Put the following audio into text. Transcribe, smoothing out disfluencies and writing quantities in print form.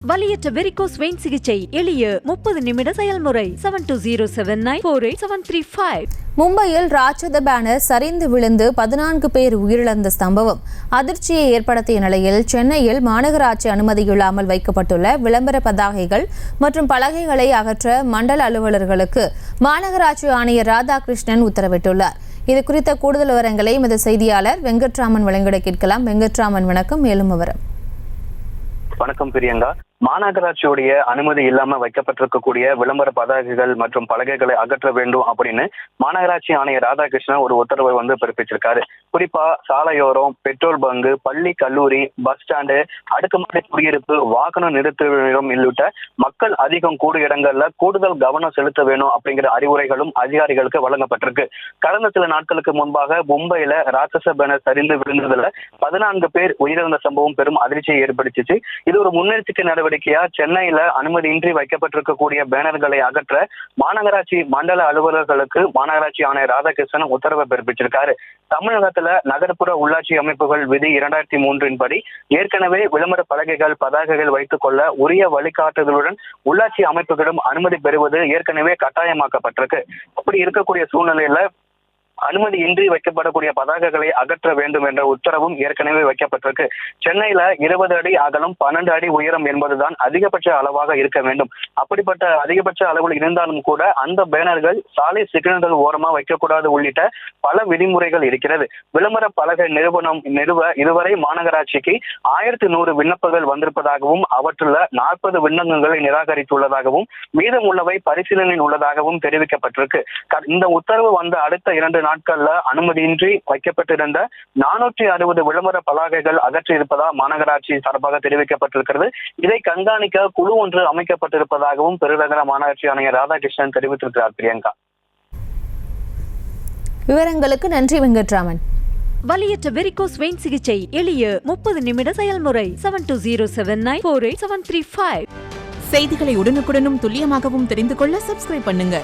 வலியற்ற varicose vein சிகிச்சை எளிய 30 நிமிட செயல்முறை 7279487335. மும்பையில் ராட்சத பேனர் சரிந்து விழுந்து 14 பேர் உயிரிழந்த சம்பவம் அதிர்ச்சியை ஏற்படுத்திய நிலையில் சென்னையில் மாநகராட்சி அனுமதியில்லாமல் வைக்கப்பட்டுள்ள விளம்பர பதாகைகள் மற்றும் பலகைகளை அகற்ற மண்டல அலுவலர்களுக்கு மாநகராட்சி ஆணையர் ராதாகிருஷ்ணன் உத்தரவிட்டுள்ளார். இது குறித்த கூடுதல் விவரங்களை எமது செய்தியாளர் வெங்கட்ராமன் வழங்கிட கேட்கலாம். வெங்கட்ராமன், வணக்கம். மேலும் விவரம். வணக்கம் பிரியங்கா. மாநகராட்சியுடைய அனுமதி இல்லாம வைக்கப்பட்டிருக்கக்கூடிய விளம்பர பதாகைகள் மற்றும் பலகைகளை அகற்ற வேண்டும் அப்படின்னு மாநகராட்சி ஆணையர் ராதாகிருஷ்ணன் ஒரு உத்தரவை பிறப்பிச்சிருக்காரு. குறிப்பா சாலையோரம், பெட்ரோல் பங்கு, பள்ளி, கல்லூரி, பஸ் ஸ்டாண்டு, அடுக்குமாடி குடியிருப்பு, வாகன நிறுத்தும் உள்ளிட்ட மக்கள் அதிகம் கூடும் இடங்கள்ல கூடுதல் கவனம் செலுத்த வேணும் அப்படிங்கிற அறிவுரைகளும் அதிகாரிகளுக்கு வழங்கப்பட்டிருக்கு. கடந்த சில நாட்களுக்கு முன்பாக மும்பையில ராட்சச பேனர் சரிந்து விழுந்ததுல 14 பேர் உயிரிழந்த சம்பவம் பெரும் அதிர்ச்சியை ஏற்படுத்திச்சு. இது ஒரு முன்னெச்சரிக்கை நடவடிக்கையா சென்னையில அனுமதியின்றி வைக்கப்பட்டிருக்கக்கூடிய பேனர்களை அகற்ற மாநகராட்சி மண்டல அலுவலர்களுக்கு மாநகராட்சி ஆணையர் ராதாகிருஷ்ணன் உத்தரவை பிறப்பிச்சிருக்காரு. தமிழகத்துல நகர்ப்புற உள்ளாட்சி அமைப்புகள் விதி 2003 படி ஏற்கனவே விளம்பர பலகைகள், பதாகைகள் வைத்துக் கொள்ள உரிய வழிகாட்டுதலுடன் உள்ளாட்சி அமைப்புகளிடம் அனுமதி பெறுவது ஏற்கனவே கட்டாயமாக்கப்பட்டிருக்கு. அப்படி இருக்கக்கூடிய சூழ்நிலையில அனுமதியின்றி வைக்கப்படக்கூடிய பதாகைகளை அகற்ற வேண்டும் என்ற உத்தரவும் ஏற்கனவே வைக்கப்பட்டிருக்கு. சென்னையில 20 அடி அகலம், 12 அடி உயரம் என்பதுதான் அதிகபட்ச அளவாக இருக்க வேண்டும். அப்படிப்பட்ட அதிகபட்ச அளவில் இருந்தாலும் கூட அந்த பேனர்கள் சாலை சிக்னல்கள் ஓரமா வைக்கக்கூடாது உள்ளிட்ட பல விதிமுறைகள் இருக்கிறது. விளம்பர பலகை நிறுவ இதுவரை மாநகராட்சிக்கு 1100 விண்ணப்பங்கள் வந்திருப்பதாகவும் அவற்றுள்ள 40 விண்ணப்பங்களை நிராகரித்துள்ளதாகவும் மீதம் உள்ளவை பரிசீலனையில் உள்ளதாகவும் தெரிவிக்கப்பட்டிருக்கு. இந்த உத்தரவு வந்த அடுத்த 2 நாட்கள்ல அனுமதியின்றி வைக்கப்பட்டிருந்த 460 விளம்பர பலகைகள் அகற்றி இருப்பதா மாநகராட்சி சார்பாக தெரிவிக்கப்பட்டிருக்கிறது. இதை கண்காணிக்க குழு ஒன்று அமைக்கப்பட்டிருப்பதாகவும் பெருநகர மாநகராட்சி ஆணையர் ராதாகிருஷ்ணன் தெரிவித்திருக்கிறார். பிரியங்கா, விவரங்களுக்கு நன்றி வெங்கட்ராமன். வலியற்ற வெரிகோஸ் வெயின் சிகிச்சை எளிய 30 நிமிட செயல்முறை 7279487335. செய்திகளை உடனுக்குடனும் துல்லியமாகவும் தெரிந்து கொள்ள சப்ஸ்கிரைப் பண்ணுங்க.